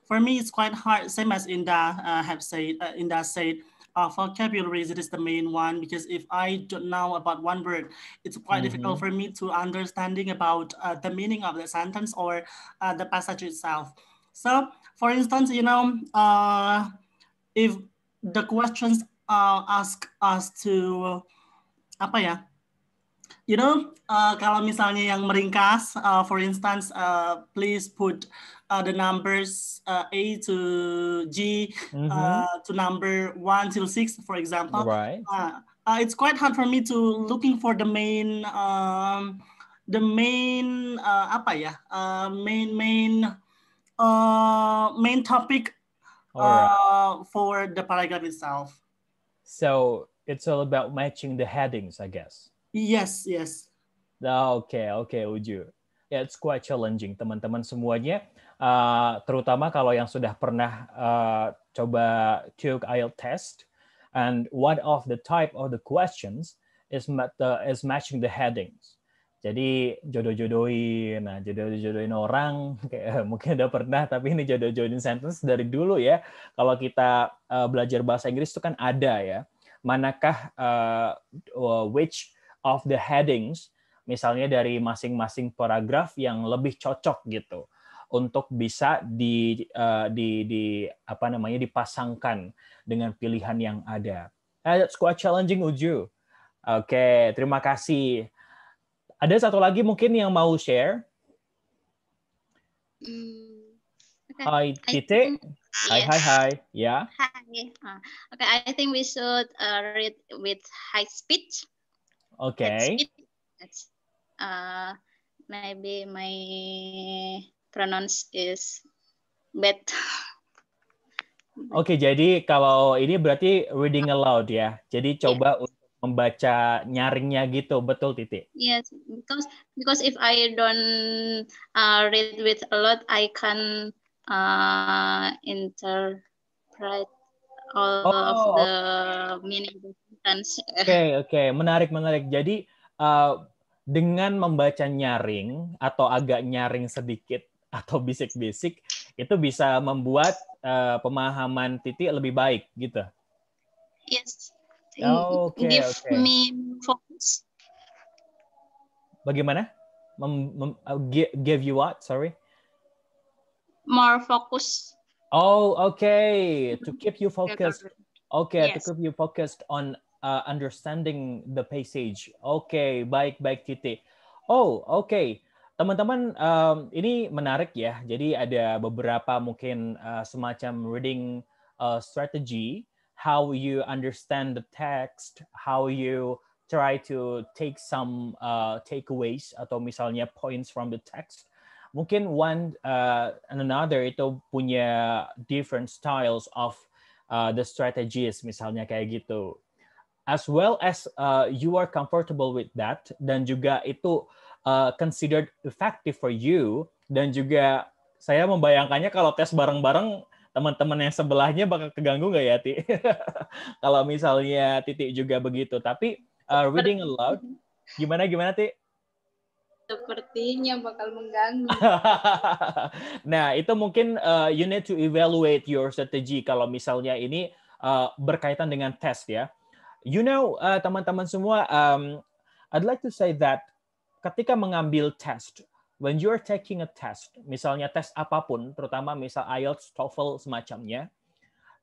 for me, it's quite hard. Same as Inda have said. Inda said, vocabulary is the main one because if I don't know about one word, it's quite difficult for me to understanding about the meaning of the sentence or the passage itself. So, for instance, if the questions ask us to apa ya? Kalau misalnya yang meringkas, for instance, please put the numbers A to G to number 1 till 6, for example. Right. It's quite hard for me to looking for the main apa ya? Main topic for the paragraph itself. So it's all about matching the headings, I guess. Yes. Okay, Uju. Yeah, it's quite challenging, teman-teman semuanya. Terutama kalau yang sudah pernah coba TOEIC IELTS test, and one of the type of the questions is matching the headings. Jadi jodoh-jodohin orang, kayak mungkin udah pernah, tapi ini jodoh-jodohin sentence dari dulu ya. Kalau kita belajar bahasa Inggris itu kan ada ya. Manakah which of the headings, misalnya dari masing-masing paragraf yang lebih cocok gitu untuk bisa dipasangkan dengan pilihan yang ada. That's quite challenging, Uju. Oke, terima kasih. Ada satu lagi mungkin yang mau share? Hai, Tite. Hi. Yeah. Hi. Okay, I think we should read with high speed. Okay. Maybe my pronounce is bad. Oke, jadi kalau ini berarti reading aloud ya. Jadi coba untuk membaca nyaringnya gitu, betul Titi? Yes, because if I don't read with a lot, I can interpret all of the meaning of the sentence. Oke, menarik. Jadi dengan membaca nyaring atau agak nyaring sedikit atau bisik-bisik itu bisa membuat pemahaman Titi lebih baik gitu. Yes. Give me focus. Bagaimana? Give you what? Sorry. More focus. Oh, okay. To keep you focused. Okay, yes. To keep you focused on understanding the passage. Okay, baik Titi. Oh, okay. Teman-teman, ini menarik ya. Jadi ada beberapa mungkin semacam reading strategy, how you understand the text, how you try to take some takeaways atau misalnya points from the text. Mungkin one and another itu punya different styles of the strategies, misalnya kayak gitu. As well as you are comfortable with that, dan juga itu considered effective for you, dan juga saya membayangkannya kalau tes bareng-bareng, teman-teman yang sebelahnya bakal keganggu nggak ya, Ti? Kalau misalnya Titi juga begitu. Tapi reading aloud, gimana Ti? Sepertinya bakal mengganggu. Nah, itu mungkin you need to evaluate your strategy kalau misalnya ini berkaitan dengan tes ya. You know, teman-teman semua, I'd like to say that ketika mengambil test, when you're taking a test, misalnya tes apapun, terutama misal IELTS, TOEFL, semacamnya,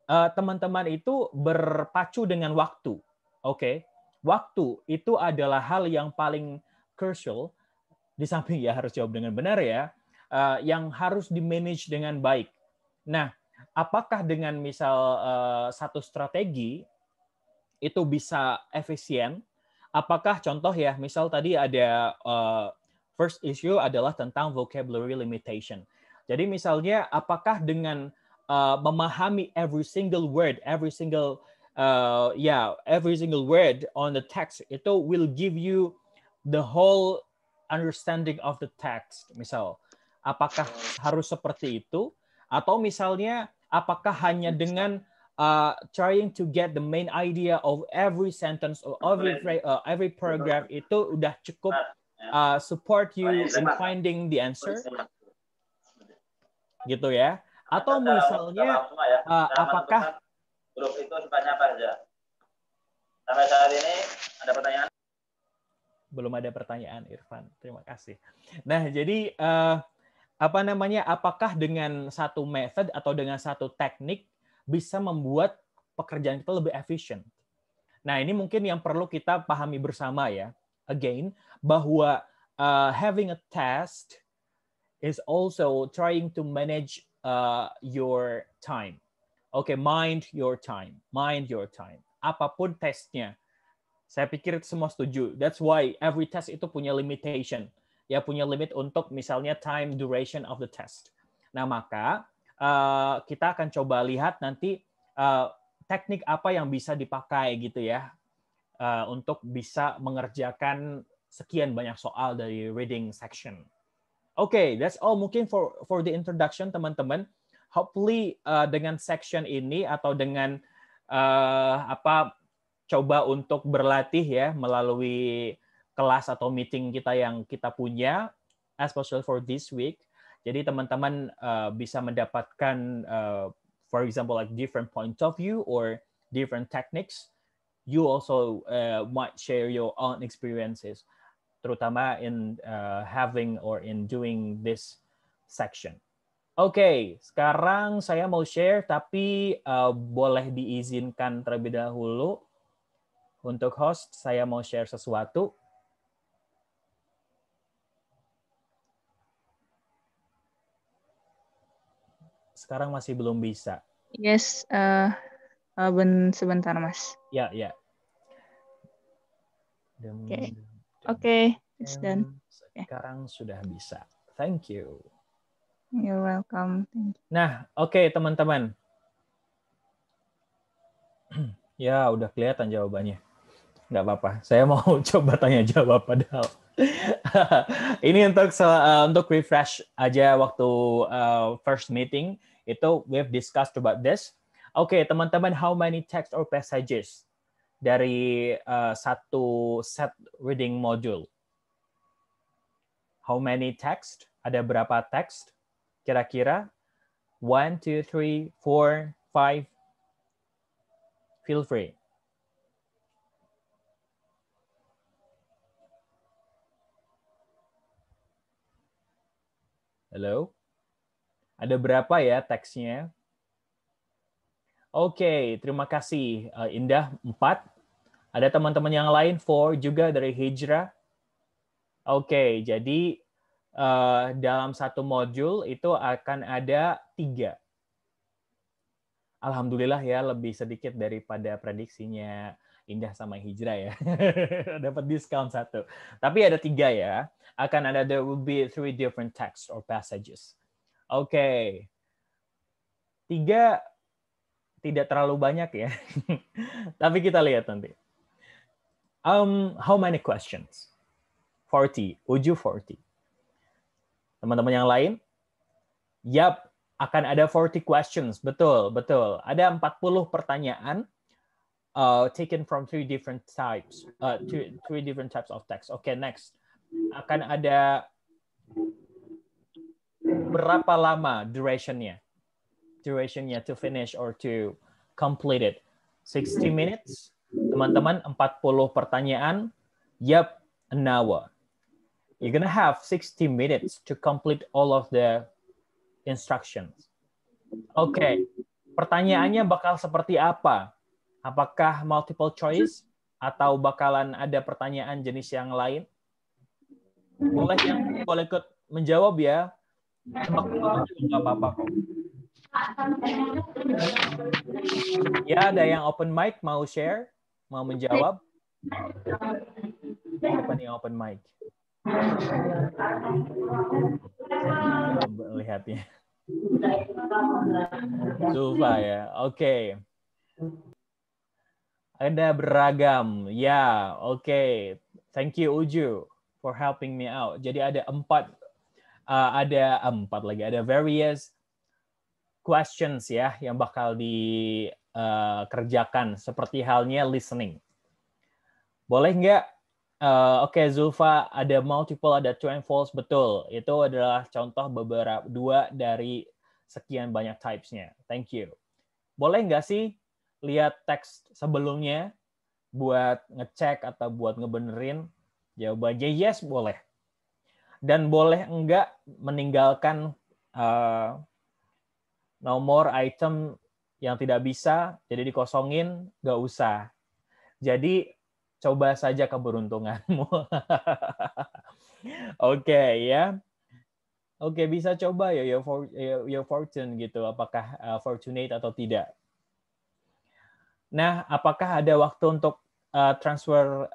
teman-teman itu berpacu dengan waktu. Oke? Waktu itu adalah hal yang paling crucial, di samping ya harus jawab dengan benar ya, yang harus di-manage dengan baik. Nah, apakah dengan misal satu strategi itu bisa efisien? Apakah contoh ya, misal tadi ada first issue adalah tentang vocabulary limitation. Jadi misalnya apakah dengan memahami every single word on the text itu will give you the whole understanding of the text. Misal, apakah harus seperti itu? Atau misalnya apakah hanya dengan trying to get the main idea of every sentence or every paragraph itu udah cukup support you in finding the answer, gitu ya? Atau misalnya apakah grup itu sifatnya apa saja? Sampai saat ini ada pertanyaan? Belum ada pertanyaan, Irfan. Terima kasih. Nah, jadi apakah dengan satu method atau dengan satu teknik bisa membuat pekerjaan kita lebih efisien? Nah, ini mungkin yang perlu kita pahami bersama ya. Again, bahwa having a test is also trying to manage your time. Okay, mind your time. Mind your time. Apapun tesnya. Saya pikir semua setuju. That's why every test itu punya limitation. Ya, punya limit untuk misalnya time duration of the test. Nah, maka kita akan coba lihat nanti teknik apa yang bisa dipakai gitu ya untuk bisa mengerjakan sekian banyak soal dari reading section. Okay, that's all mungkin for the introduction teman-teman. Hopefully dengan section ini atau dengan coba untuk berlatih ya melalui kelas atau meeting kita yang kita punya, especially for this week. Jadi teman-teman bisa mendapatkan, for example, like different point of view or different techniques. You also might share your own experiences, terutama in having or in doing this section. Oke, sekarang saya mau share, tapi boleh diizinkan terlebih dahulu. Untuk host, saya mau share sesuatu. Sekarang masih belum bisa. Yes, sebentar, Mas. Ya. Oke, it's done. Sekarang sudah bisa. Thank you. You're welcome. Thank you. Nah, oke, teman-teman. Ya, udah kelihatan jawabannya. Nggak apa-apa. Saya mau coba tanya jawab padahal. Ini untuk refresh aja waktu first meeting itu we've discussed about this. Oke, teman-teman, how many text or passages dari satu set reading module? How many text? Ada berapa teks? Kira-kira 1, 2, 3, 4, 5. Feel free. Halo? Ada berapa ya teksnya? Oke, terima kasih Indah, 4. Ada teman-teman yang lain, 4 juga dari Hijrah. Oke, jadi dalam satu modul itu akan ada 3. Alhamdulillah ya, lebih sedikit daripada prediksinya Indah sama Hijrah ya. Dapat diskon 1. Tapi ada 3 ya. There will be 3 different texts or passages. Oke. 3 tidak terlalu banyak ya. Tapi kita lihat nanti. How many questions? 40. Uju 40. Teman-teman yang lain? Yap, akan ada 40 questions. Betul. Ada 40 pertanyaan taken from 3 different types. 3 different types of text. Okay, next. Akan ada berapa lama durationnya to finish or to complete it? 60 minutes. Teman-teman, 40 pertanyaan. Yep, an hour. You're gonna have 60 minutes to complete all of the instructions. Oke, pertanyaannya bakal seperti apa? Apakah multiple choice atau bakalan ada pertanyaan jenis yang lain? Boleh ikut menjawab ya. Nggak apa-apa kok. Ya, ada yang open mic mau share, mau menjawab. Siapa nih yang open mic? Lihatnya. Zulfa ya. Oke. Ada beragam. Ya, oke. Thank you Uju for helping me out. Jadi ada 4 lagi. Ada various questions ya yang bakal dikerjakan seperti halnya listening. Boleh nggak? Oke, Zulfa, ada multiple, ada true and false, betul. Itu adalah contoh beberapa 2 dari sekian banyak types-nya. Thank you. Boleh nggak sih lihat teks sebelumnya buat ngecek atau buat ngebenerin? Jawabannya yes, boleh. Dan boleh enggak meninggalkan nomor item yang tidak bisa, jadi dikosongin, nggak usah. Jadi coba saja keberuntunganmu. Oke, ya. Oke, bisa coba ya your fortune gitu, apakah fortunate atau tidak. Nah, apakah ada waktu untuk transfer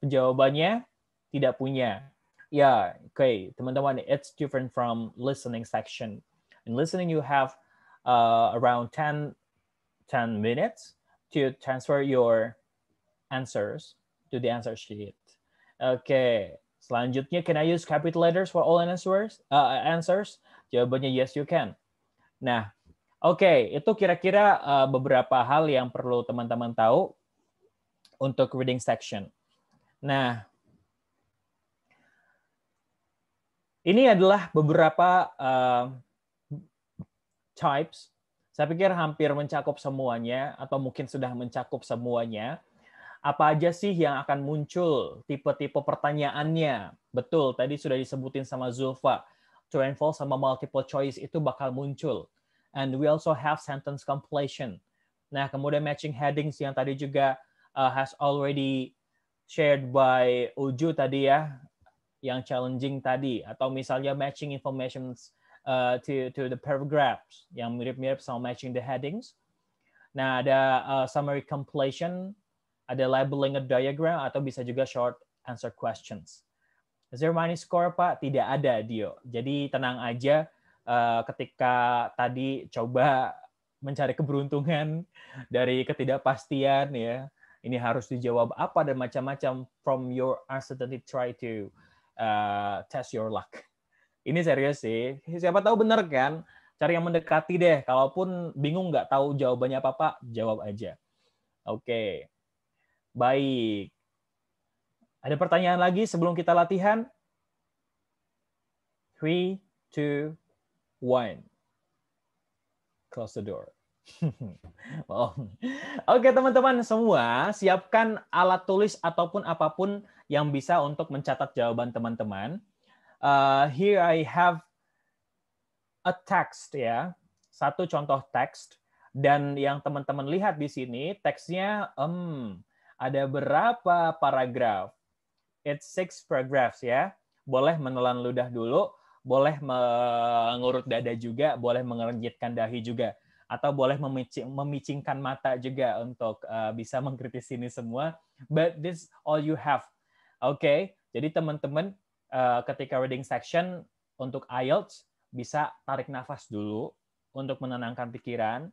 jawabannya? Tidak punya. Ya, oke, teman-teman, it's different from listening section. In listening, you have around 10 minutes to transfer your answers to the answer sheet. Okay, selanjutnya, can I use capital letters for all answers? Jawabannya yes, you can. Nah, oke, itu kira-kira beberapa hal yang perlu teman-teman tahu untuk reading section. Nah, ini adalah beberapa types. Saya pikir hampir mencakup semuanya, atau mungkin sudah mencakup semuanya. Apa aja sih yang akan muncul, tipe-tipe pertanyaannya? Betul, tadi sudah disebutin sama Zulfa. True and false sama multiple choice itu bakal muncul. And we also have sentence completion. Nah, kemudian matching headings yang tadi juga has already shared by Uju tadi ya, yang challenging tadi. Atau misalnya matching information to the paragraphs, yang mirip-mirip sama matching the headings. Nah, ada summary completion, ada labeling a diagram, atau bisa juga short answer questions. Is there any score, Pak? Tidak ada, Dio. Jadi tenang aja ketika tadi coba mencari keberuntungan dari ketidakpastian ya. Ini harus dijawab apa dan macam-macam. From your uncertainty, try to test your luck. Ini serius sih. Siapa tahu benar kan? Cari yang mendekati deh. Kalaupun bingung nggak tahu jawabannya apa, Pak, jawab aja. Oke. Baik. Ada pertanyaan lagi sebelum kita latihan? 3, 2, 1. Close the door. Oke, teman-teman semua, siapkan alat tulis ataupun apapun yang bisa untuk mencatat jawaban teman-teman. Here I have a text ya. Satu contoh teks, dan yang teman-teman lihat di sini teksnya ada berapa paragraf? It's 6 paragraphs ya. Boleh menelan ludah dulu, boleh mengurut dada juga, boleh mengernyitkan dahi juga, atau boleh memicingkan mata juga untuk bisa mengkritisi ini semua. But this all you have. Oke, jadi teman-teman ketika reading section untuk IELTS bisa tarik nafas dulu untuk menenangkan pikiran.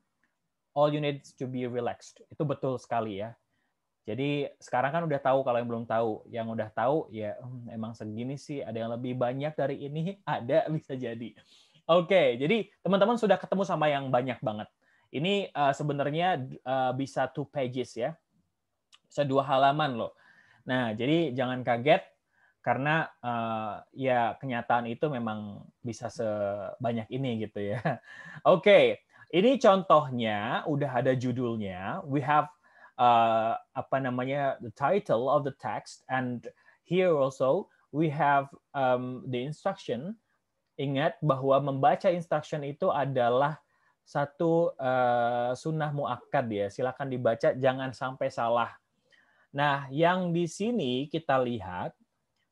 All you need to be relaxed. Itu betul sekali ya. Jadi sekarang kan udah tahu, kalau yang belum tahu. Yang udah tahu ya emang segini sih, ada yang lebih banyak dari ini, ada bisa jadi. Oke, jadi teman-teman sudah ketemu sama yang banyak banget. Ini sebenarnya bisa 2 pages ya. Bisa 2 halaman loh. Nah, jadi jangan kaget karena ya kenyataan itu memang bisa sebanyak ini gitu ya. Oke, ini contohnya udah ada judulnya. We have the title of the text, and here also we have the instruction. Ingat bahwa membaca instruction itu adalah satu sunnah muakkad ya. Silakan dibaca, jangan sampai salah. Nah, yang di sini kita lihat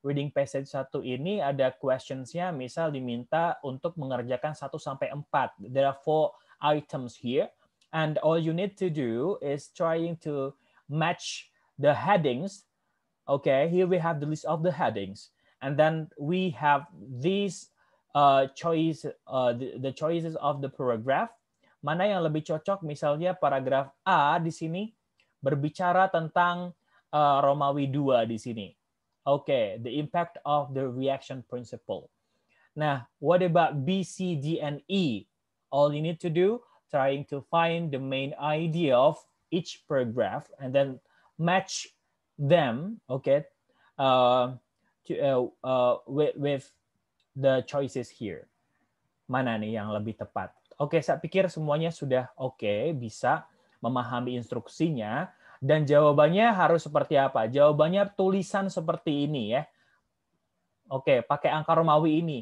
reading passage 1 ini ada questions-nya, misal diminta untuk mengerjakan 1 sampai 4. There are 4 items here. And all you need to do is trying to match the headings. Okay, here we have the list of the headings. And then we have these the choices of the paragraph. Mana yang lebih cocok, misalnya paragraf A di sini berbicara tentang Romawi 2 di sini. Okay, the impact of the reaction principle. Nah, what about B, C, D, and E? All you need to do, trying to find the main idea of each paragraph and then match them, okay, with the choices here. Mana nih yang lebih tepat? Oke, saya pikir semuanya sudah oke, bisa memahami instruksinya, dan jawabannya harus seperti apa? Jawabannya tulisan seperti ini ya. Oke, pakai angka Romawi ini.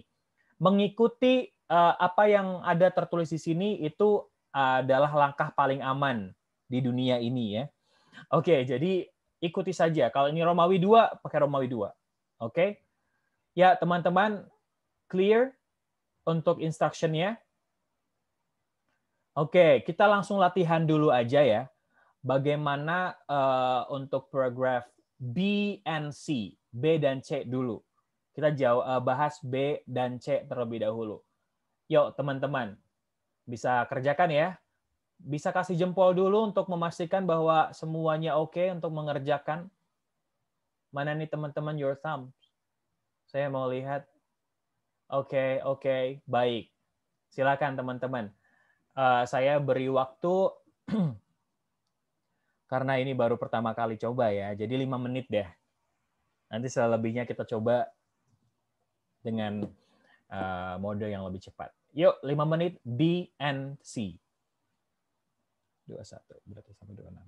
Mengikuti apa yang ada tertulis di sini itu adalah langkah paling aman di dunia ini ya. Oke, jadi ikuti saja. Kalau ini Romawi 2, pakai Romawi 2. Oke. Ya, teman-teman, clear untuk instruction-nya? Oke, kita langsung latihan dulu aja ya. Bagaimana untuk paragraf B and C, B dan C dulu. Kita bahas B dan C terlebih dahulu. Yuk, teman-teman, bisa kerjakan ya. Bisa kasih jempol dulu untuk memastikan bahwa semuanya oke untuk mengerjakan. Mana nih teman-teman your thumb? Saya mau lihat. Oke, baik. Silakan teman-teman. Saya beri waktu karena ini baru pertama kali coba ya. Jadi 5 menit deh. Nanti selebihnya kita coba dengan mode yang lebih cepat. Yuk, 5 menit B and C. 21 berarti sampai 26.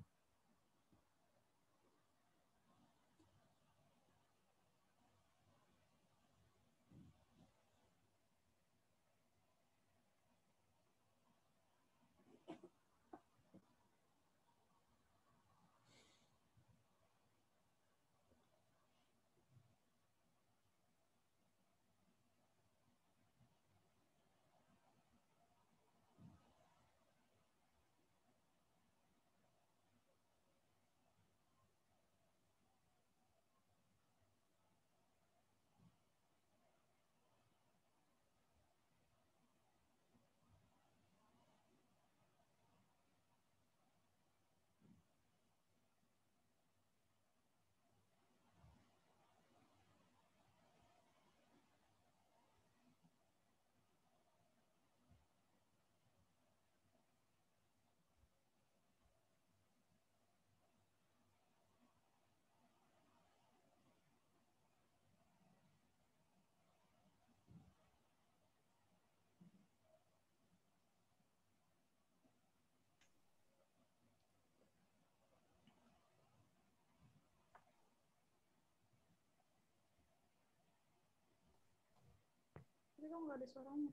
Tapi kok nggak ada suaranya?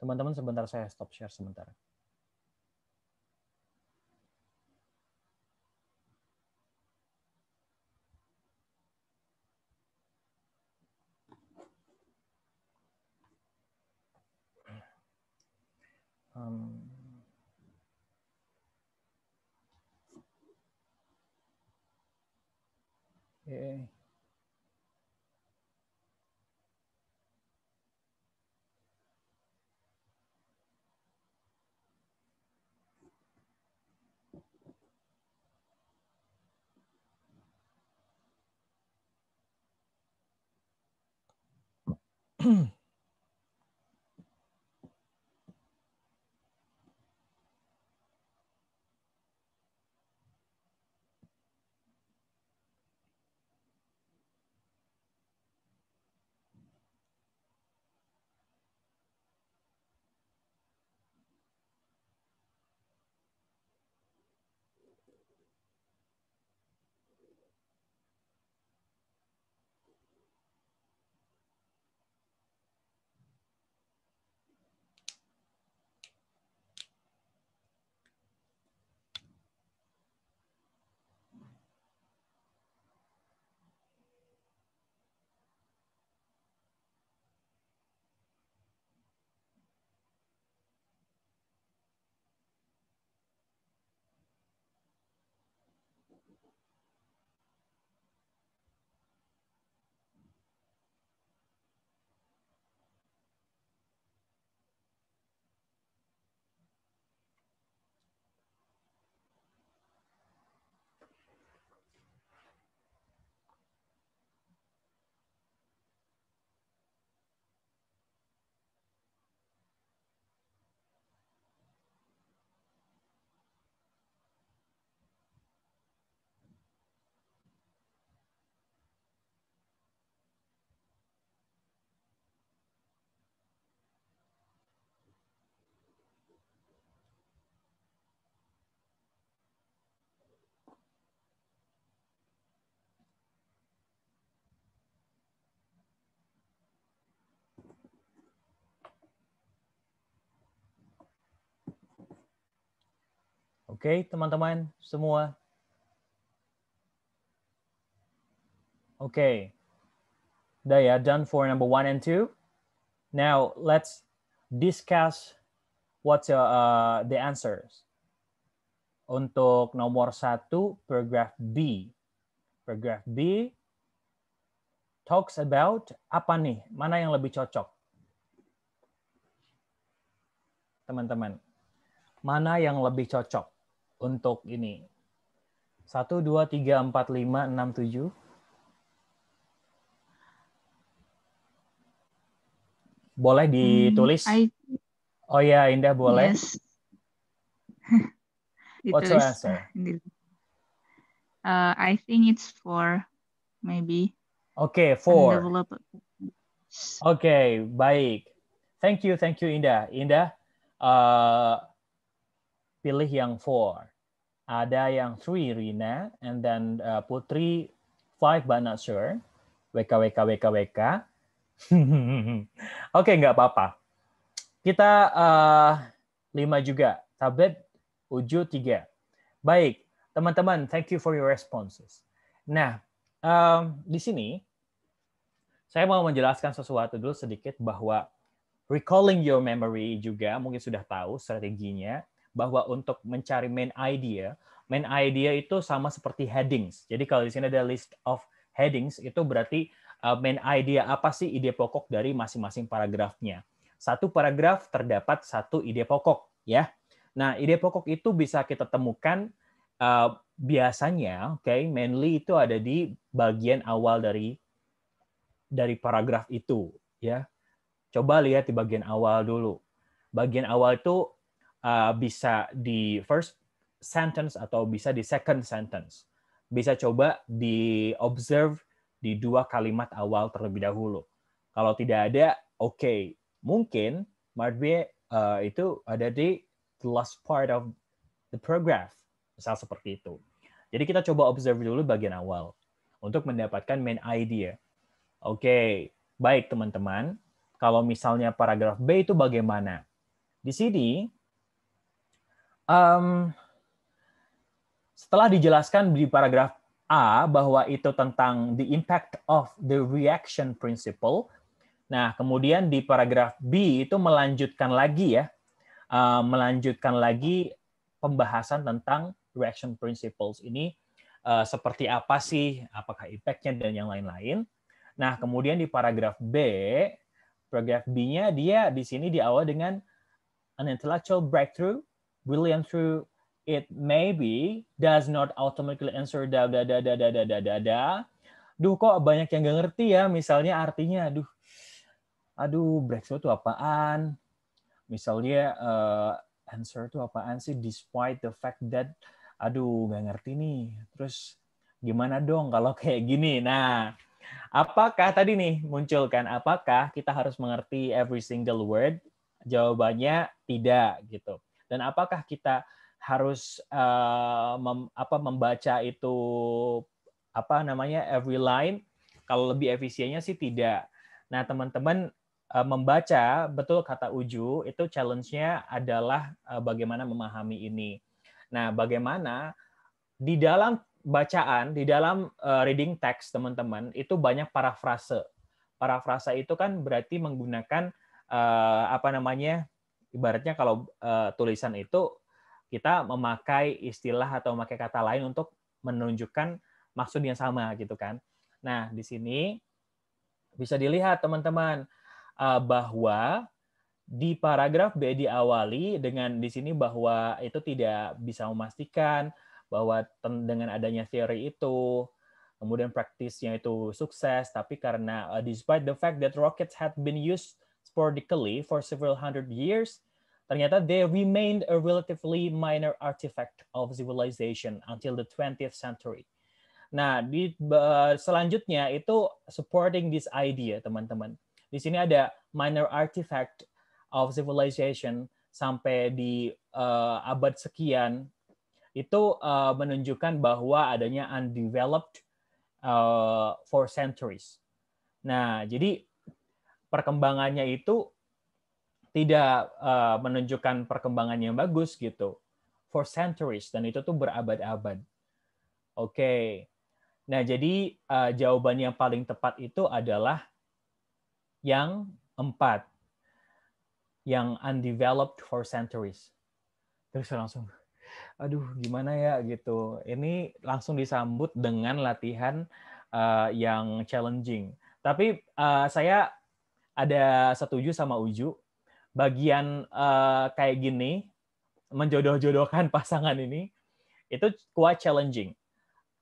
Teman-teman sebentar, saya stop share sebentar. Okay. Oke, teman-teman semua. Oke. Udah ya, done for number 1 and 2. Now, let's discuss what's the answers. Untuk nomor 1, paragraph B. Paragraph B talks about apa nih? Mana yang lebih cocok? Teman-teman. Mana yang lebih cocok untuk ini? 1, 2, 3, 4, 5, 6, 7. Boleh ditulis? Oh ya, Indah boleh. Yes. What's your answer? I think it's 4, maybe. Oke, 4. Oke, baik. Thank you, Indah. Indah, pilih yang 4. Ada yang 3, Rina, and then Putri 5, but not sure. WK. Oke, nggak apa-apa. Kita 5 juga. Tabet, Uju 3. Baik, teman-teman, thank you for your responses. Nah, di sini saya mau menjelaskan sesuatu dulu sedikit bahwa recalling your memory juga mungkin sudah tahu strateginya bahwa untuk mencari main idea itu sama seperti headings. Jadi kalau di sini ada list of headings itu berarti main idea apa sih ide pokok dari masing-masing paragrafnya. Satu paragraf terdapat satu ide pokok, ya. Nah, ide pokok itu bisa kita temukan biasanya, mainly itu ada di bagian awal dari paragraf itu, ya. Coba lihat di bagian awal dulu. Bagian awal itu bisa di first sentence atau bisa di second sentence. Bisa coba di observe di 2 kalimat awal terlebih dahulu. Kalau tidak ada, oke. Mungkin Mardbe itu ada di the last part of the paragraph. Misal seperti itu. Jadi kita coba observe dulu bagian awal untuk mendapatkan main idea. Oke, baik teman-teman. Kalau misalnya paragraf B itu bagaimana? Di sini, setelah dijelaskan di paragraf A bahwa itu tentang the impact of the reaction principle, nah kemudian di paragraf B itu melanjutkan lagi ya, melanjutkan lagi pembahasan tentang reaction principles ini seperti apa sih, apakah impact-nya dan yang lain-lain. Nah kemudian di paragraf B-nya dia di sini diawali dengan an intellectual breakthrough, brilliant through it maybe does not automatically answer da. Duh, kok banyak yang nggak ngerti ya, misalnya artinya, aduh, breakthrough itu apaan? Misalnya answer itu apaan sih? Despite the fact that, aduh, nggak ngerti nih. Terus gimana dong kalau kayak gini? Nah, apakah tadi nih muncul kan? Apakah kita harus mengerti every single word? Jawabannya tidak gitu. Dan apakah kita harus membaca itu every line? Kalau lebih efisiennya sih tidak. Nah teman-teman membaca, betul kata Uju, itu challenge-nya adalah bagaimana memahami ini. Nah bagaimana di dalam bacaan, di dalam reading text teman-teman itu banyak parafrase. Parafrase itu kan berarti menggunakan ibaratnya kalau tulisan itu kita memakai istilah atau memakai kata lain untuk menunjukkan maksud yang sama gitu kan. Nah, di sini bisa dilihat teman-teman bahwa di paragraf B diawali dengan di sini bahwa itu tidak bisa memastikan bahwa dengan adanya teori itu kemudian praktisnya itu sukses, tapi karena despite the fact that rockets had been used sporadically for several hundred years, ternyata they remained a relatively minor artifact of civilization until the 20th century. Nah, di selanjutnya itu supporting this idea, teman-teman. Di sini ada minor artifact of civilization sampai di abad sekian, itu menunjukkan bahwa adanya undeveloped for centuries. Nah, jadi perkembangannya itu tidak menunjukkan perkembangan yang bagus gitu for centuries, dan itu tuh berabad-abad. Oke. Nah, jadi jawaban yang paling tepat itu adalah yang 4. Yang undeveloped for centuries. Terus langsung, aduh gimana ya gitu. Ini langsung disambut dengan latihan yang challenging. Tapi saya ada setuju sama Uju. Bagian kayak gini, menjodoh-jodohkan pasangan ini, itu quite challenging.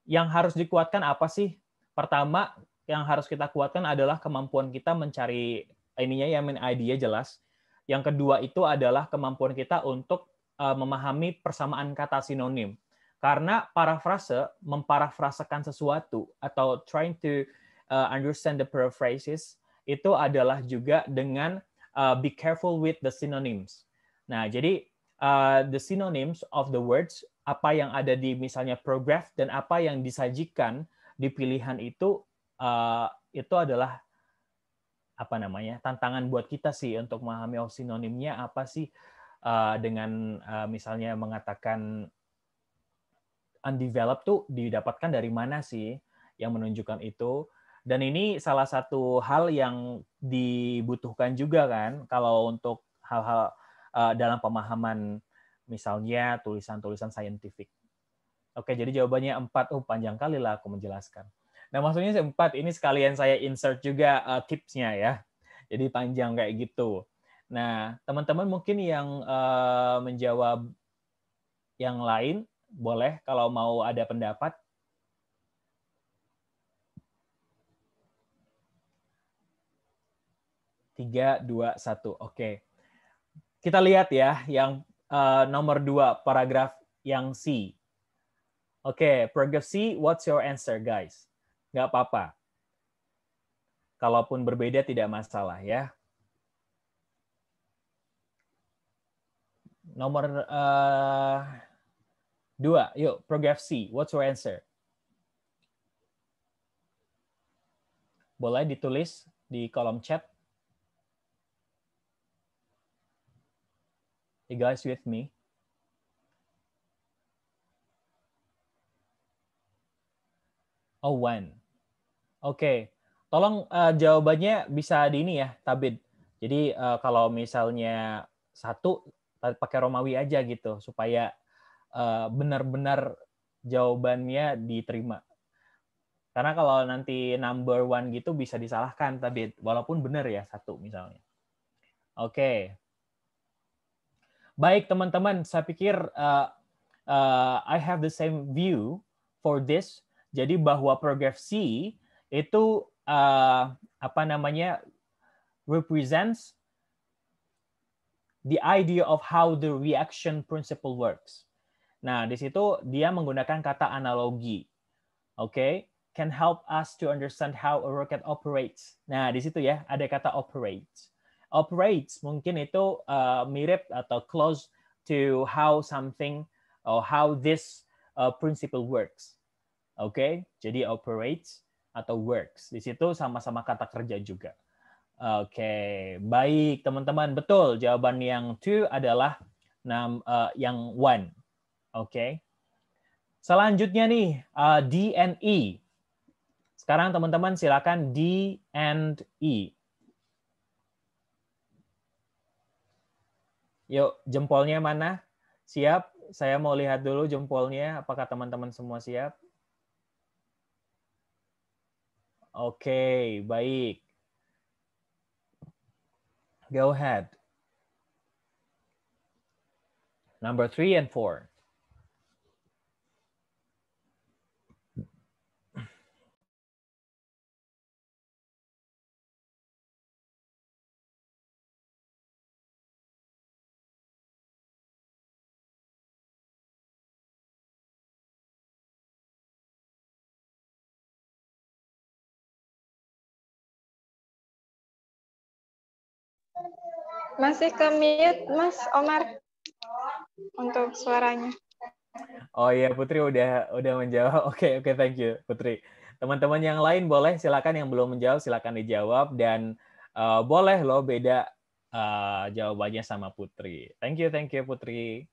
Yang harus dikuatkan apa sih? Pertama, yang harus kita kuatkan adalah kemampuan kita mencari ininya ya, idea jelas. Yang kedua itu adalah kemampuan kita untuk memahami persamaan kata sinonim. Karena parafrase, memparafrasekan sesuatu atau trying to understand the paraphrases itu adalah juga dengan be careful with the synonyms. Nah, jadi the synonyms of the words, apa yang ada di misalnya prograph dan apa yang disajikan di pilihan itu adalah apa namanya, tantangan buat kita sih untuk memahami sinonimnya apa sih, dengan misalnya mengatakan undeveloped tuh didapatkan dari mana sih yang menunjukkan itu. Dan ini salah satu hal yang dibutuhkan juga kan kalau untuk hal-hal dalam pemahaman misalnya tulisan-tulisan saintifik. Oke, jadi jawabannya 4. Panjang kali lah aku menjelaskan. Nah, maksudnya 4 ini sekalian saya insert juga tipsnya ya. Jadi panjang kayak gitu. Nah, teman-teman mungkin yang menjawab yang lain, boleh kalau mau ada pendapat. Tiga, 2, 1. Oke. Kita lihat ya yang nomor 2, paragraf yang C. Oke, paragraf C, what's your answer, guys? Nggak apa-apa. Kalaupun berbeda tidak masalah ya. Nomor 2, yuk, paragraf C, what's your answer? Boleh ditulis di kolom chat. You guys with me? Oh, 1. Oke. Tolong jawabannya bisa di ini ya, Tabid. Jadi kalau misalnya 1 pakai Romawi aja gitu supaya benar-benar jawabannya diterima. Karena kalau nanti number 1 gitu bisa disalahkan Tabid, walaupun benar ya 1 misalnya. Oke. Baik teman-teman, saya pikir I have the same view for this. Jadi bahwa paragraf C itu apa namanya, represents the idea of how the reaction principle works. Nah, di situ dia menggunakan kata analogi. Oke, can help us to understand how a rocket operates. Nah, di situ ya ada kata operates. Operates mungkin itu mirip atau close to how something or how this principle works. Oke, jadi operates atau works. Di situ sama-sama kata kerja juga. Oke, baik teman-teman. Betul, jawaban yang 2 adalah yang 1. Oke. Selanjutnya nih, D and E. Sekarang teman-teman silakan D and E. Yuk, jempolnya mana? Siap? Saya mau lihat dulu jempolnya. Apakah teman-teman semua siap? Oke, baik. Go ahead. Number 3 and 4. Masih ke mute, Mas Omar, untuk suaranya. Oh iya, Putri udah menjawab. Oke, thank you, Putri. Teman-teman yang lain boleh silakan, yang belum menjawab silakan dijawab, dan boleh loh beda jawabannya sama Putri. Thank you Putri.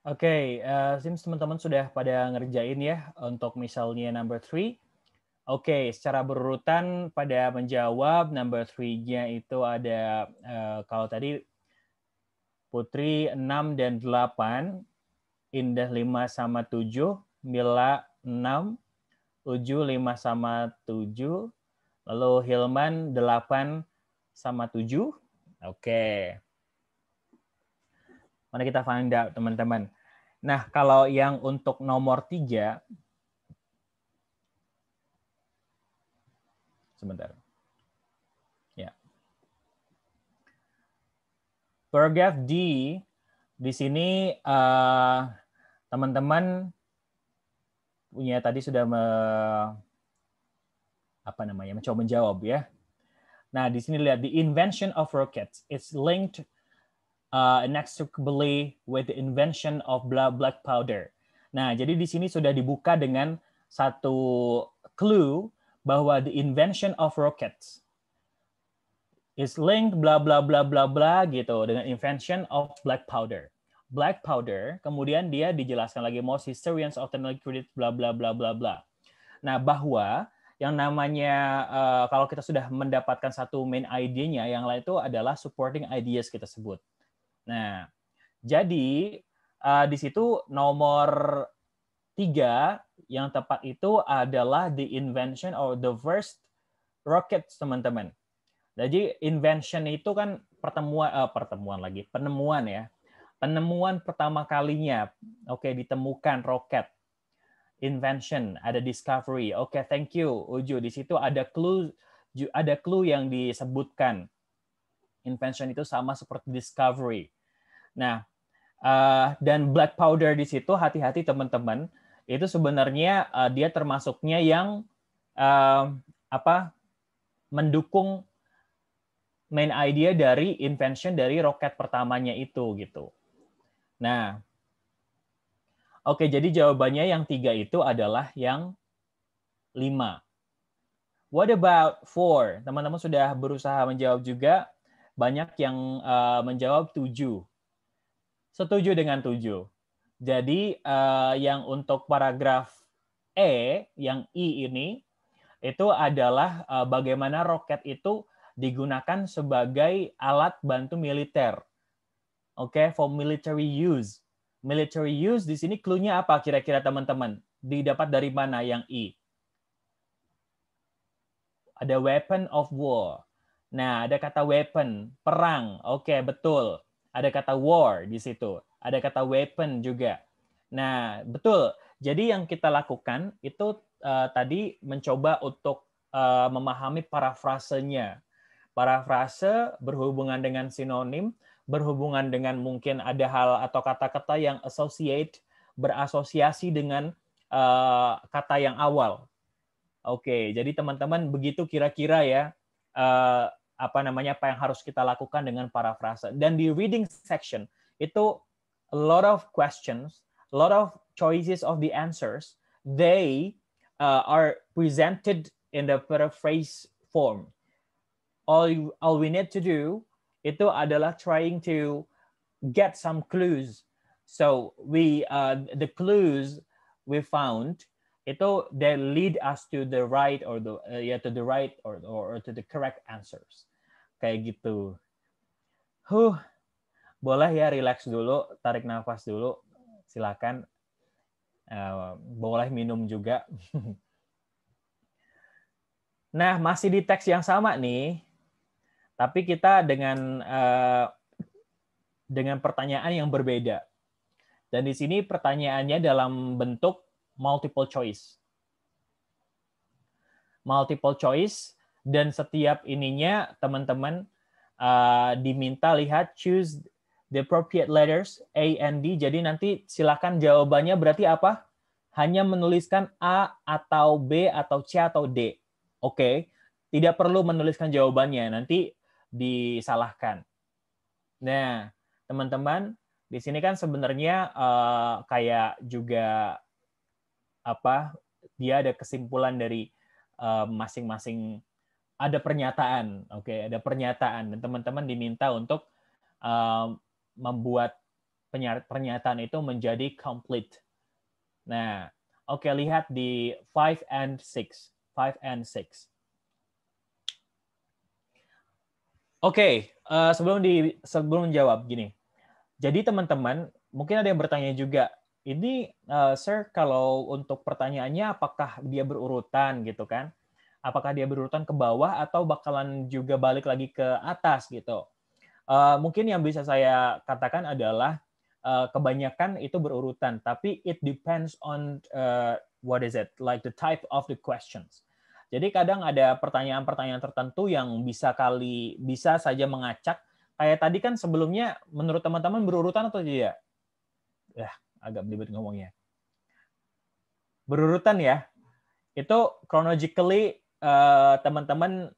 Oke, seems teman-teman sudah pada ngerjain ya untuk misalnya number 3. Oke, secara berurutan pada menjawab number 3-nya itu ada kalau tadi Putri 6 dan 8, Indah 5 sama 7, Mila 6, Uju 5 sama 7, lalu Hilman 8 sama 7. Oke. Mari kita find out, teman-teman. Nah, kalau yang untuk nomor 3, sebentar. Ya. Paragraf D, di sini teman-teman punya tadi sudah mencoba menjawab ya. Nah, di sini lihat, the invention of rockets is linked inextricably with the invention of black powder. Nah, jadi di sini sudah dibuka dengan satu clue bahwa the invention of rockets is linked bla bla bla bla bla gitu dengan invention of black powder. Black powder, kemudian dia dijelaskan lagi most historians often credit bla bla bla bla bla. Nah, bahwa yang namanya kalau kita sudah mendapatkan satu main idenya, yang lain itu adalah supporting ideas kita sebut. Nah, jadi di situ nomor 3 yang tepat itu adalah the invention or the first rockets, teman-teman. Jadi invention itu kan penemuan ya. Penemuan pertama kalinya, ditemukan roket. Invention, ada discovery. Thank you, Uju. Di situ ada clue yang disebutkan. Invention itu sama seperti discovery. Nah, dan black powder di situ, hati-hati teman-teman, itu sebenarnya dia termasuknya yang mendukung main idea dari invention dari roket pertamanya itu gitu. Nah, jadi jawabannya yang 3 itu adalah yang 5. What about 4? Teman-teman sudah berusaha menjawab juga. Banyak yang menjawab 7. Setuju dengan 7. Jadi yang untuk paragraf E, yang I ini, itu adalah bagaimana roket itu digunakan sebagai alat bantu militer. For military use. Military use di sini clue-nya apa kira-kira teman-teman? Didapat dari mana yang I? Ada weapon of war. Nah, ada kata weapon, perang. Betul. Ada kata war di situ. Ada kata weapon juga. Nah, betul. Jadi yang kita lakukan itu tadi mencoba untuk memahami parafrasenya. Parafrase berhubungan dengan sinonim, berhubungan dengan mungkin ada hal atau kata-kata yang berasosiasi dengan kata yang awal. Jadi teman-teman begitu kira-kira ya apa yang harus kita lakukan dengan parafrase. Dan di reading section itu a lot of questions, a lot of choices of the answers, they are presented in the paraphrase form. All we need to do itu adalah trying to get some clues. So the clues we found itu they lead us to the right or to the correct answers. Kayak gitu. Boleh ya relax dulu, tarik nafas dulu. Silakan. Boleh minum juga. Nah, masih di teks yang sama nih. Tapi kita dengan pertanyaan yang berbeda. Dan di sini pertanyaannya dalam bentuk multiple choice. Multiple choice, dan setiap ininya teman-teman diminta lihat choose the appropriate letters A and D. Jadi nanti silakan jawabannya berarti apa? Hanya menuliskan A atau B atau C atau D. Tidak perlu menuliskan jawabannya. Nanti disalahkan. Nah, teman-teman, di sini kan sebenarnya kayak juga dia ada kesimpulan dari masing-masing, ada pernyataan, ada pernyataan, dan teman-teman diminta untuk membuat pernyataan itu menjadi complete. Nah, oke, lihat di 5 and 6. 5 and 6. Oke, sebelum jawab gini. Jadi teman-teman, mungkin ada yang bertanya juga, ini Sir, kalau untuk pertanyaannya apakah dia berurutan gitu kan? Apakah dia berurutan ke bawah atau bakalan juga balik lagi ke atas gitu? Mungkin yang bisa saya katakan adalah kebanyakan itu berurutan, tapi it depends on what is it, like the type of the questions. Jadi kadang ada pertanyaan-pertanyaan tertentu yang bisa saja mengacak. Kayak tadi kan sebelumnya, menurut teman-teman berurutan atau tidak? Ya, agak belibet ngomongnya. Berurutan ya. Itu chronologically teman-teman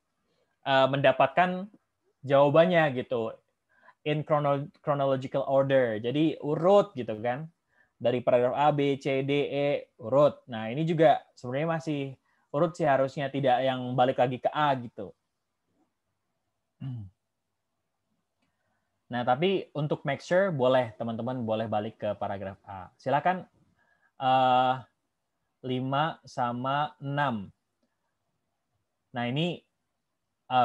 mendapatkan jawabannya gitu. In chronological order. Jadi urut gitu kan. Dari paragraf A, B, C, D, E, urut. Nah, ini juga sebenarnya masih urut sih harusnya, tidak yang balik lagi ke A gitu. Nah, tapi untuk make sure boleh teman-teman boleh balik ke paragraf A. Silakan 5 sama 6. Nah, ini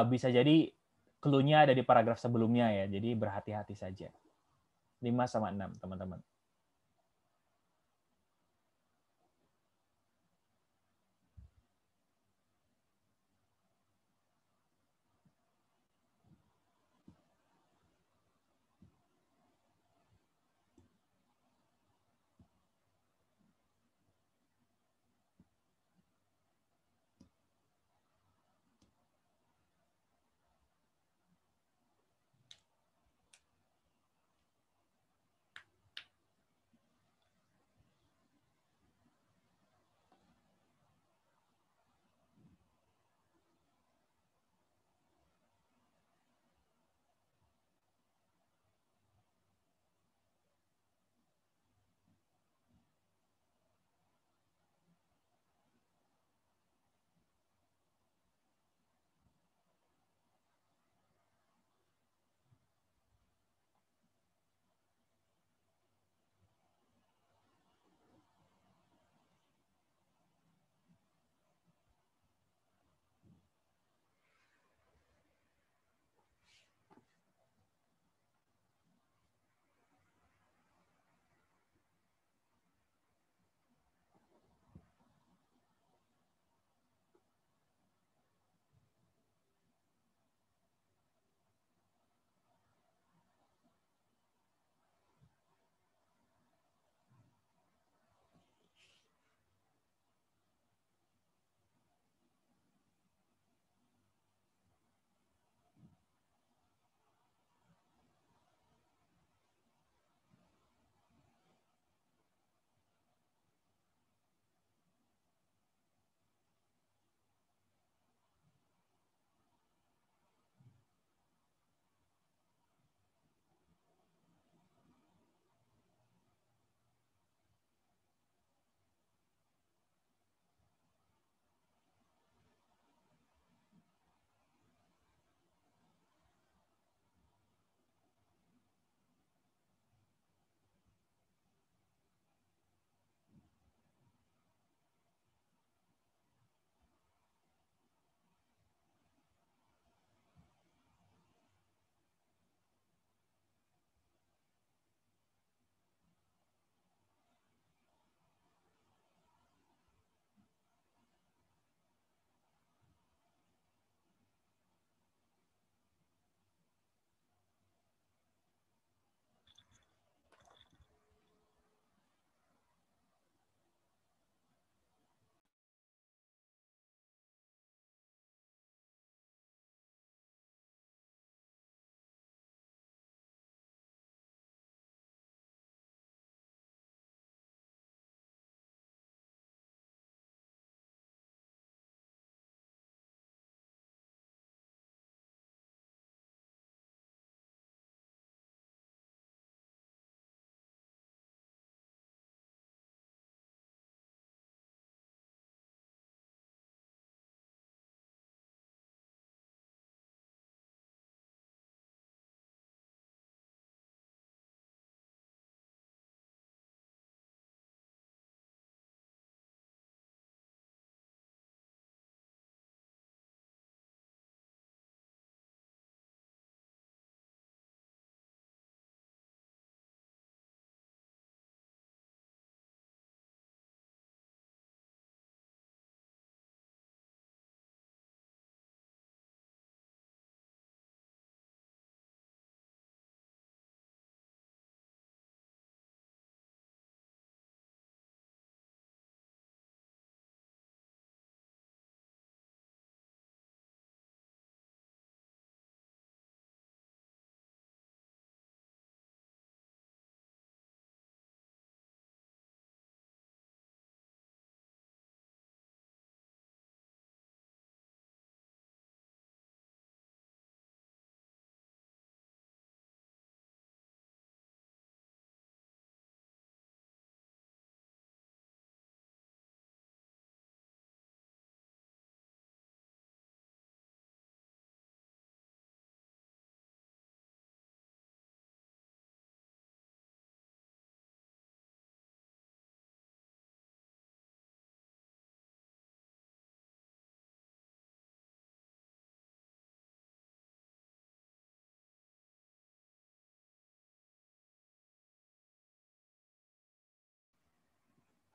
bisa jadi clue-nya ada di paragraf sebelumnya ya. Jadi berhati-hati saja. 5 sama 6, teman-teman.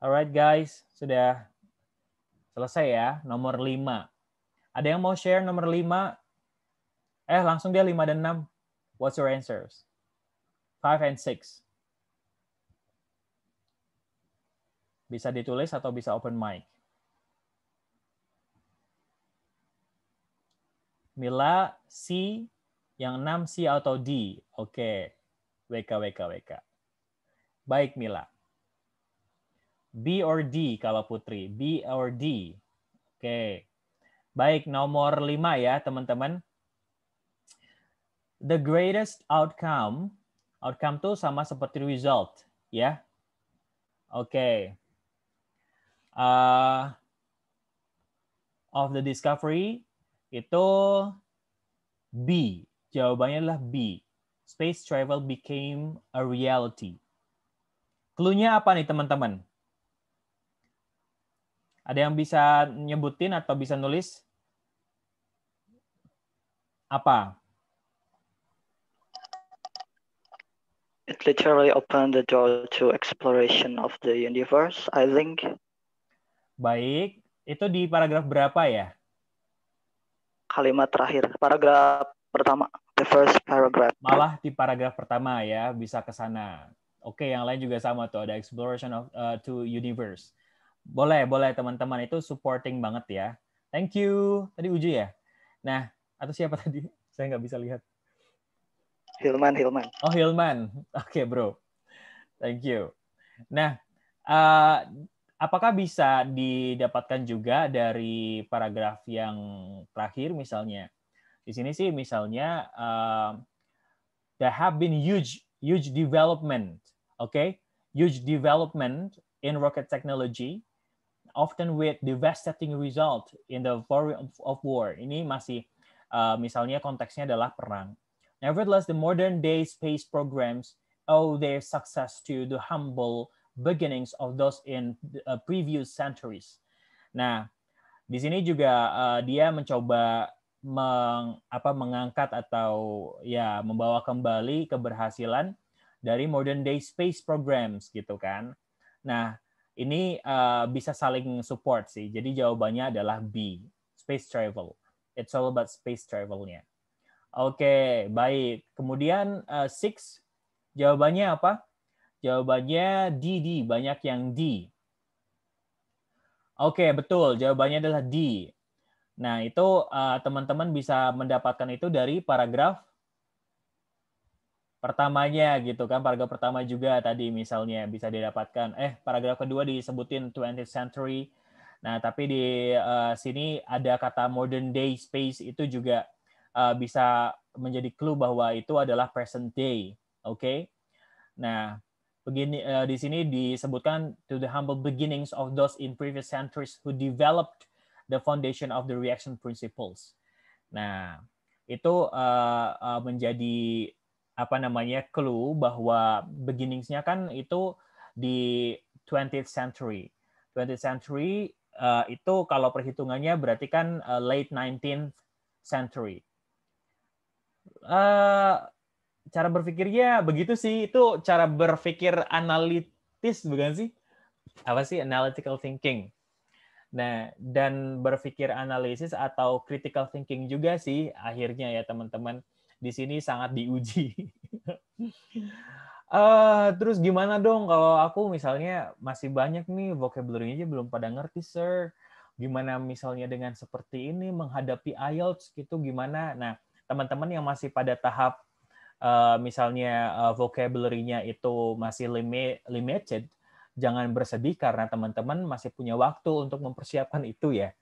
Alright guys, sudah selesai ya, nomor 5. Ada yang mau share nomor 5? Langsung dia 5 dan 6. What's your answers? 5 and 6. Bisa ditulis atau bisa open mic. Mila, C. Yang 6, C atau D? Oke. WK. Baik, Mila. B or D kalau Putri? B or D? Oke. Baik, nomor 5 ya, teman-teman. The greatest outcome tuh sama seperti result, ya. Oke. Of the discovery itu B. Jawabannya adalah B. Space travel became a reality. Clue-nya apa nih, teman-teman? Ada yang bisa nyebutin atau bisa nulis? Apa? It literally opened the door to exploration of the universe, I think. Baik, itu di paragraf berapa ya? Kalimat terakhir, paragraf pertama, the first paragraph. Malah di paragraf pertama ya, bisa ke sana. Oke, yang lain juga sama tuh, ada exploration of to universe. Boleh teman-teman, itu supporting banget ya. Thank you. Tadi Uju ya? Nah, atau siapa tadi? Saya nggak bisa lihat. Hilman. Oh, Hilman. Oke, bro. Thank you. Nah, apakah bisa didapatkan juga dari paragraf yang terakhir misalnya? Di sini sih misalnya there have been huge development, okay? Huge development in rocket technology, often with devastating result in the forum of war. Ini masih misalnya konteksnya adalah perang. Nevertheless, the modern day space programs owe their success to the humble beginnings of those in previous centuries. Nah, di sini juga dia mencoba mengangkat atau ya membawa kembali keberhasilan dari modern day space programs gitu kan. Nah, ini bisa saling support sih. Jadi jawabannya adalah B, space travel. It's all about space travel-nya. Oke, baik. Kemudian 6, jawabannya apa? Jawabannya D, banyak yang D. Oke, betul. Jawabannya adalah D. Nah, itu teman-teman bisa mendapatkan itu dari paragraf pertamanya gitu kan. Paragraf pertama juga tadi misalnya bisa didapatkan. Paragraf kedua disebutin 20th century. Nah, tapi di sini ada kata modern day space itu juga bisa menjadi clue bahwa itu adalah present day. Oke. Nah, begini di sini disebutkan to the humble beginnings of those in previous centuries who developed the foundation of the reaction principles. Nah, itu menjadi apa namanya clue bahwa beginningsnya kan itu di 20th century. 20th century itu kalau perhitungannya berarti kan late 19th century. Cara berpikirnya begitu sih, itu cara berpikir analitis bukan sih? Apa sih analytical thinking? Nah, dan berpikir analisis atau critical thinking juga sih akhirnya ya teman-teman. Di sini sangat diuji. Terus gimana dong kalau aku misalnya masih banyak nih vocabulary-nya belum pada ngerti, sir. Gimana misalnya dengan seperti ini menghadapi IELTS gitu gimana? Nah, teman-teman yang masih pada tahap misalnya vocabulary-nya itu masih limited, jangan bersedih karena teman-teman masih punya waktu untuk mempersiapkan itu ya.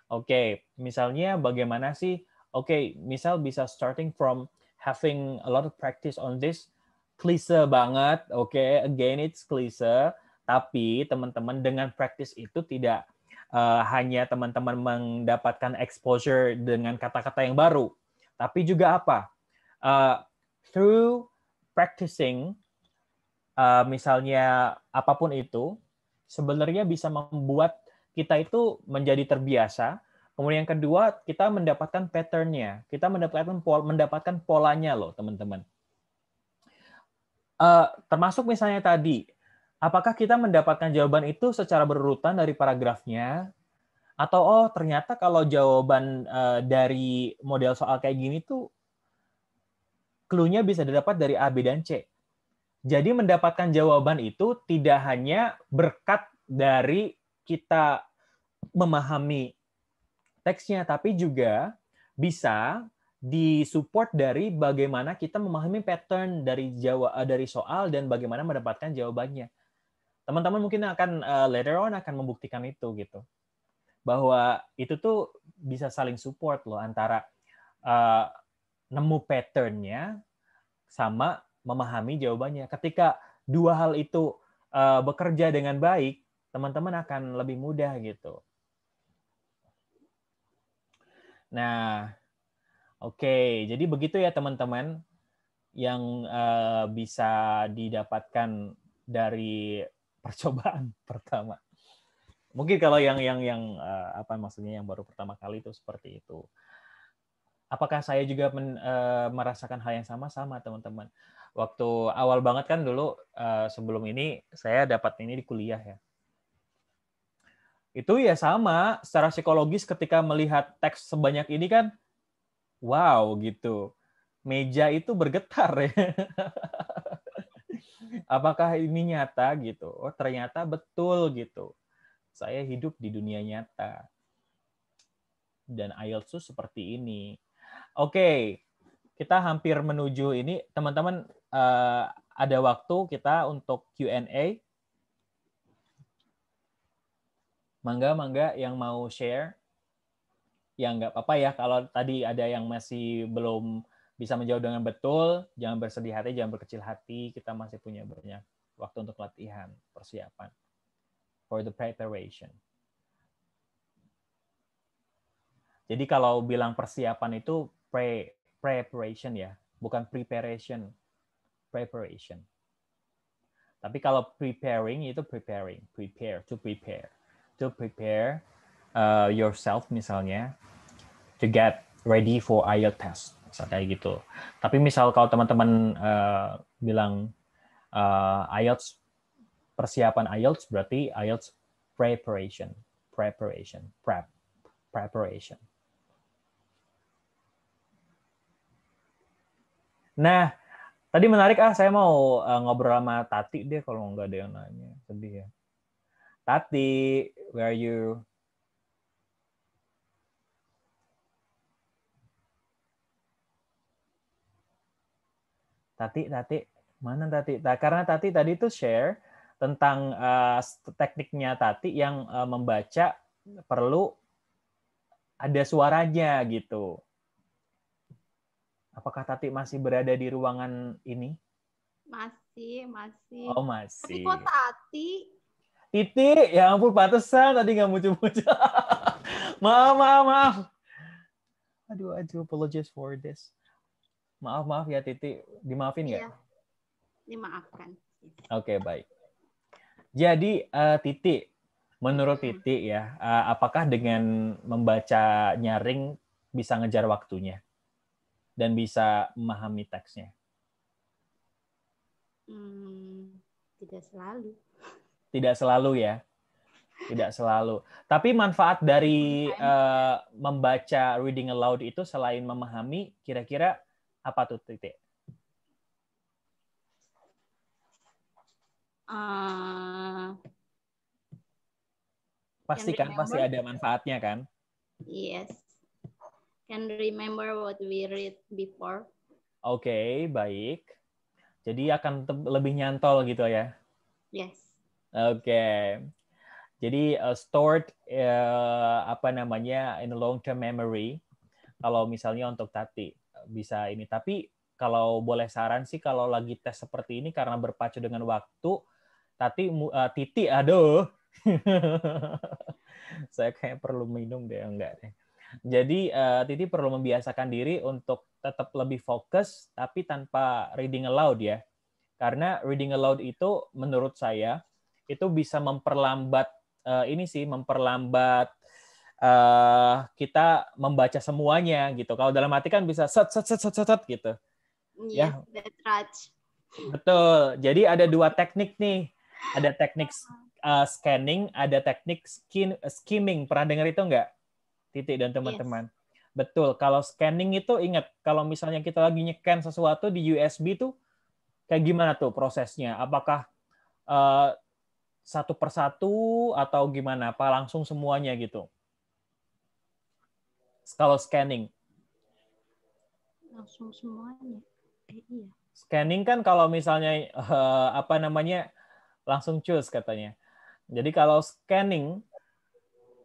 Oke, misalnya bagaimana sih? Oke, misal bisa starting from having a lot of practice on this. Klise banget, oke, again it's klise. Tapi teman-teman dengan practice itu tidak hanya teman-teman mendapatkan exposure dengan kata-kata yang baru, tapi juga apa? Through practicing, misalnya apapun itu, sebenarnya bisa membuat kita itu menjadi terbiasa. Kemudian yang kedua, kita mendapatkan pattern-nya. Kita mendapatkan polanya loh, teman-teman. Termasuk misalnya tadi, apakah kita mendapatkan jawaban itu secara berurutan dari paragrafnya, atau ternyata kalau jawaban dari model soal kayak gini tuh clue-nya bisa didapat dari A, B, dan C. Jadi mendapatkan jawaban itu tidak hanya berkat dari kita memahami teksnya, tapi juga bisa disupport dari bagaimana kita memahami pattern dari soal dan bagaimana mendapatkan jawabannya. Teman-teman mungkin akan later on akan membuktikan itu gitu. Bahwa itu tuh bisa saling support loh antara nemu pattern-nya sama memahami jawabannya. Ketika dua hal itu bekerja dengan baik, teman-teman akan lebih mudah gitu. Nah, oke. Jadi begitu ya teman-teman yang bisa didapatkan dari percobaan pertama. Mungkin kalau yang apa maksudnya yang baru pertama kali itu seperti itu. Apakah saya juga merasakan hal yang sama teman-teman? Waktu awal banget kan dulu sebelum ini saya dapat ini di kuliah ya. Itu ya sama, secara psikologis ketika melihat teks sebanyak ini kan, wow gitu. Meja itu bergetar ya. Apakah ini nyata gitu? Oh ternyata betul gitu. Saya hidup di dunia nyata. Dan IELTS itu seperti ini. Oke, kita hampir menuju ini. Teman-teman, ada waktu kita untuk Q&A. Mangga yang mau share. Ya nggak apa-apa ya, kalau tadi ada yang masih belum bisa menjawab dengan betul, jangan bersedih hati, jangan berkecil hati. Kita masih punya banyak waktu untuk latihan, persiapan. For the preparation. Jadi kalau bilang persiapan itu preparation ya, bukan preparation. Preparation. Tapi kalau preparing itu preparing, to prepare yourself misalnya to get ready for IELTS test, misal kayak gitu. Tapi misal kalau teman-teman bilang IELTS persiapan IELTS berarti IELTS preparation. Nah, tadi menarik saya mau ngobrol sama Tati deh kalau nggak ada yang nanya. Sedih ya. Tati, where are you? Tati, mana Tati? Karena Tati tadi tuh share tentang tekniknya Tati yang membaca perlu ada suaranya gitu. Apakah Tati masih berada di ruangan ini? Masih. Oh, masih. Tapi kok Tati? Titi, ya ampun pantesan tadi nggak muncul-muncul. Maaf. Aduh, apologize for this. Maaf ya Titi, dimaafin nggak? Iya, dimaafkan. Oke, baik. Jadi Titi, menurut Titi ya, apakah dengan membaca nyaring bisa ngejar waktunya dan bisa memahami teksnya? Tidak selalu. Tidak selalu ya. Tidak selalu. Tapi manfaat dari membaca reading aloud itu selain memahami, kira-kira apa tuh Titi? Pasti ada manfaatnya kan? Yes. Can remember what we read before. Oke, baik. Jadi akan lebih nyantol gitu ya? Yes. Oke. Jadi stored in long term memory. Kalau misalnya untuk Tati bisa ini. Tapi kalau boleh saran sih kalau lagi tes seperti ini karena berpacu dengan waktu, Titi aduh. Saya kayak perlu minum deh, enggak deh. Jadi Titi perlu membiasakan diri untuk tetap lebih fokus tapi tanpa reading aloud ya. Karena reading aloud itu menurut saya itu bisa memperlambat kita membaca semuanya gitu. Kalau dalam hati kan bisa set gitu. Yes, ya. that's right. Betul. Jadi ada dua teknik nih. Ada teknik scanning, ada teknik skimming. Pernah dengar itu nggak, Titik dan teman-teman? Betul. Kalau scanning itu ingat, kalau misalnya kita lagi nge-scan sesuatu di USB tuh kayak gimana tuh prosesnya? Apakah satu persatu atau gimana? Apa langsung semuanya gitu? Kalau scanning. Langsung semuanya. Iya. Scanning kan kalau misalnya langsung cus katanya. Jadi kalau scanning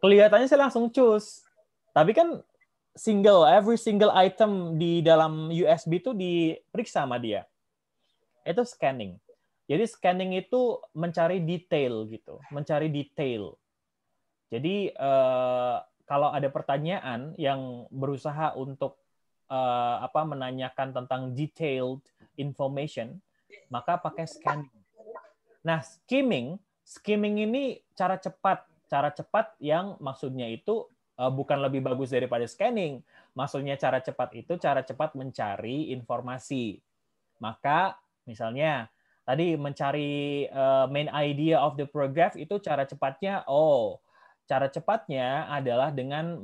kelihatannya sih langsung cus. Tapi kan every single item di dalam USB itu diperiksa sama dia. Itu scanning. Jadi scanning itu mencari detail gitu, mencari detail. Jadi kalau ada pertanyaan yang berusaha untuk menanyakan tentang detailed information, maka pakai scanning. Nah, skimming ini cara cepat yang maksudnya itu bukan lebih bagus daripada scanning. Maksudnya cara cepat itu cara cepat mencari informasi. Maka misalnya tadi mencari main idea of the paragraph itu cara cepatnya, cara cepatnya adalah dengan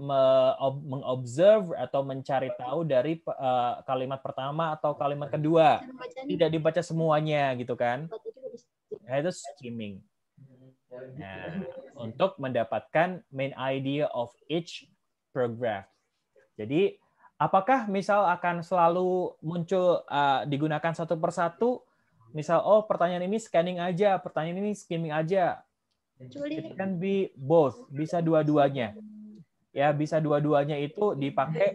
mengobserve atau mencari tahu dari kalimat pertama atau kalimat kedua. Tidak dibaca semuanya gitu kan. Nah, itu skimming. Nah, untuk mendapatkan main idea of each paragraph. Jadi, apakah misal akan selalu muncul digunakan satu persatu? Misal, pertanyaan ini scanning aja, pertanyaan ini skimming aja. It can be both, bisa dua-duanya. Ya, bisa dua-duanya itu dipakai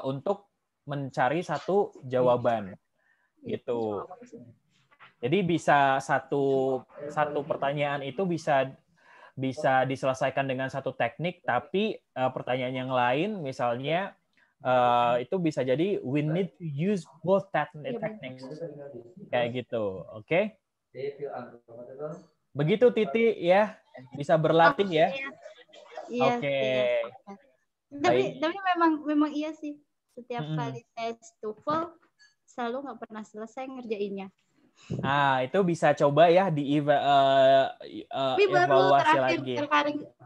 untuk mencari satu jawaban. Gitu. Jadi bisa satu pertanyaan itu bisa diselesaikan dengan satu teknik, tapi pertanyaan yang lain misalnya itu bisa jadi we need to use both techniques. Kayak gitu. Oke? Begitu Titi ya, bisa berlatih ya. Iya. Oke. Tapi memang iya sih. Setiap kali tes TOEFL selalu nggak pernah selesai ngerjainnya. Itu bisa coba ya di evaluasi lagi.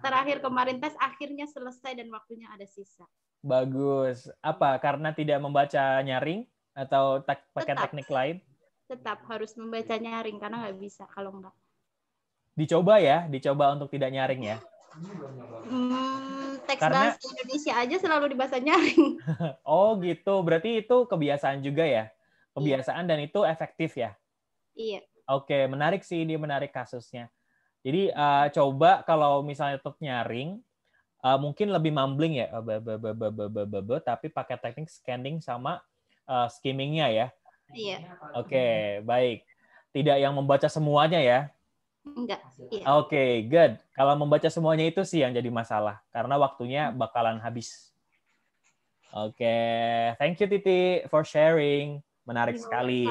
Terakhir kemarin tes akhirnya selesai dan waktunya ada sisa. Bagus. Apa? Karena tidak membaca nyaring atau pakai teknik lain? Tetap harus membaca nyaring karena nggak bisa kalau nggak. Dicoba untuk tidak nyaring ya. Teks bahasa Indonesia aja selalu dibaca nyaring. Oh gitu. Berarti itu kebiasaan juga ya? Kebiasaan dan itu efektif ya? Iya. Oke, menarik sih, ini menarik kasusnya. Jadi coba kalau misalnya tetap nyaring, mungkin lebih mumbling ya, tapi pakai teknik scanning sama skimmingnya ya. Iya. Oke, baik. Tidak yang membaca semuanya ya? Enggak. Iya. Oke, good. Kalau membaca semuanya itu sih yang jadi masalah, karena waktunya bakalan habis. Oke, thank you Titi for sharing. Menarik sekali.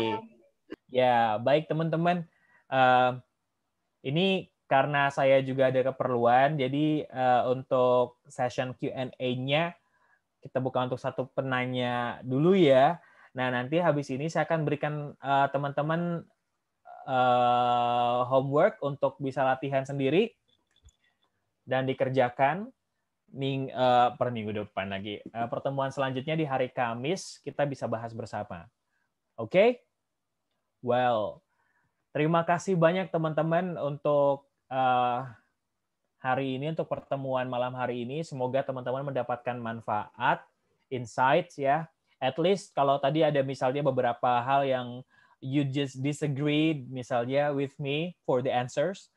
Ya, baik teman-teman. Ini karena saya juga ada keperluan, jadi untuk session Q&A-nya kita buka untuk satu penanya dulu ya. Nah, nanti habis ini saya akan berikan teman-teman homework untuk bisa latihan sendiri dan dikerjakan per minggu depan lagi. Pertemuan selanjutnya di hari Kamis kita bisa bahas bersama. Oke? Well, terima kasih banyak teman-teman untuk hari ini, untuk pertemuan malam hari ini. Semoga teman-teman mendapatkan manfaat, insights ya. At least kalau tadi ada misalnya beberapa hal yang you just disagree misalnya with me for the answers,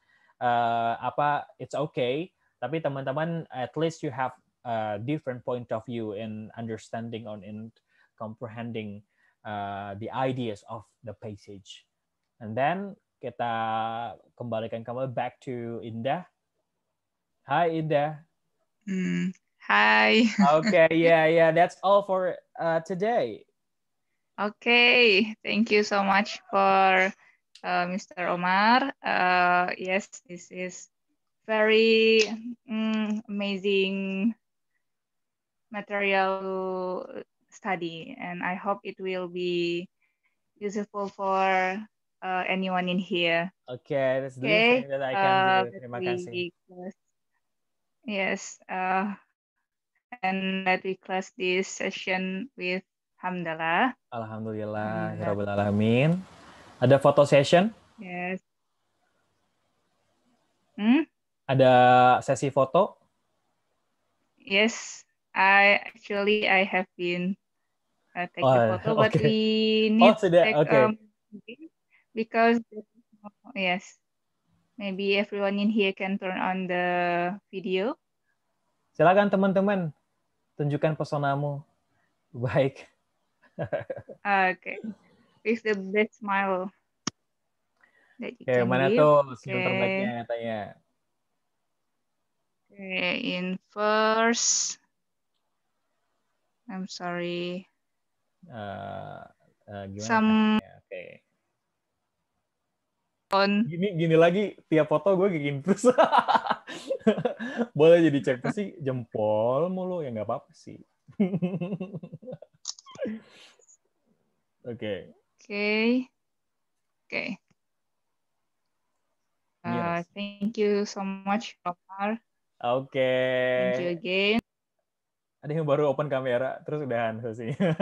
it's okay. Tapi teman-teman, at least you have a different point of view in understanding in comprehending the ideas of the passage. And then kita kembalikan kamu back to Indah. Hi Indah. Hi. Okay, yeah, that's all for today. Okay, thank you so much for Mr. Omar. Yes, this is very amazing material to study, and I hope it will be useful for anyone in here. Okay, that's the least Okay. thing that I can do. Terima kasih. Yes. And let we close this session with hamdalah. Alhamdulillah, Rabbil Alamin. Ada foto session? Yes. Ada sesi foto? Yes. I have been take the photo, but we need to take because yes, maybe everyone in here can turn on the video. Silakan teman-teman, tunjukkan pesonamu. Baik. Okay, with the best smile that you can mana give. tuh senyum terbaiknya katanya? Okay, in first, I'm sorry. Gimana? Oke. Gini lagi tiap foto gue kayak gini terus. Boleh jadi cek sih jempol mulu ya nggak apa-apa sih. Oke. Yes. Thank you so much, Omar. Oke. Thank you again. Ada yang baru open kamera terus udahan sesinya.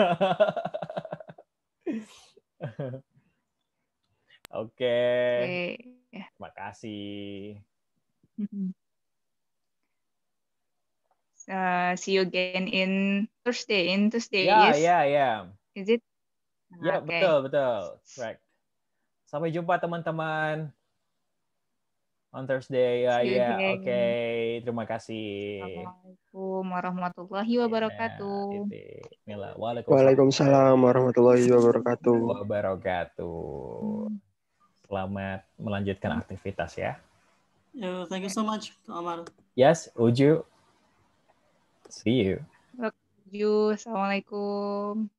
Oke. Terima kasih. See you again in Thursday. Ya. Is it? Ya, betul. Correct. Sampai jumpa teman-teman on Thursday. Oke. Terima kasih. Assalamualaikum warahmatullahi wabarakatuh. Waalaikumsalam warahmatullahi wabarakatuh. Selamat melanjutkan aktivitas ya. Thank you so much, Omar. Yes, Uju. See you. Assalamualaikum.